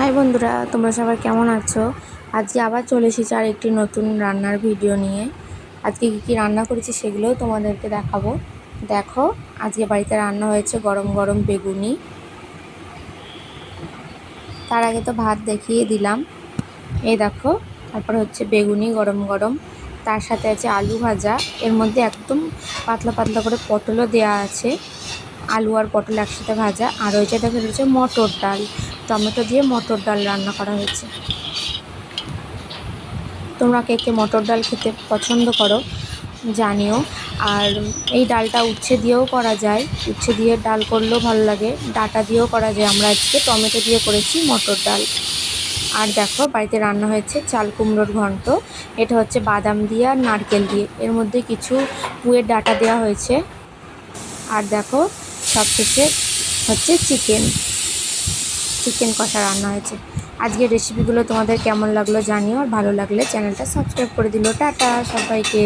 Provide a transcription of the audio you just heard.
High বন্ধুরা, তোমরা সবাই কেমন আছো? আজকে আবার চলে এসেছি আর একটি নতুন রান্নার ভিডিও নিয়ে। আজকে কী রান্না করেছি সেগুলোও তোমাদেরকে দেখাবো। দেখো, আজকে বাড়িতে রান্না হয়েছে গরম গরম বেগুনি। তার আগে তো ভাত দেখিয়ে দিলাম। এই দেখো, তারপর হচ্ছে বেগুনি গরম গরম, তার সাথে আছে আলু ভাজা। এর মধ্যে একদম পাতলা পাতলা করে পটলও দেওয়া আছে। আলু আর পটল একসাথে ভাজা। আর ওই যেটা রয়েছে মটর ডাল, টমেটো দিয়ে মটর ডাল রান্না করা হয়েছে। তোমরা কে কে মটর ডাল খেতে পছন্দ করো জানিও। আর এই ডালটা উচ্ছে দিয়েও করা যায়, উচ্ছে দিয়ে ডাল করলেও ভালো লাগে, ডাঁটা দিয়েও করা যায়। আমরা আজকে টমেটো দিয়ে করেছি মটর ডাল। আর দেখো, বাড়িতে রান্না হয়েছে চাল কুমড়োর ঘন্ট। এটা হচ্ছে বাদাম দিয়ে আর নারকেল দিয়ে, এর মধ্যে কিছু পুয়ের ডাঁটা দেওয়া হয়েছে। আর দেখো, সবশেষে হচ্ছে চিকেন কষা রান্না হয়েছে। আজকের রেসিপিগুলো তোমাদের কেমন লাগলো জানিও, আর ভালো লাগলে চ্যানেলটা সাবস্ক্রাইব করে দিলো। টাটা সবাইকে।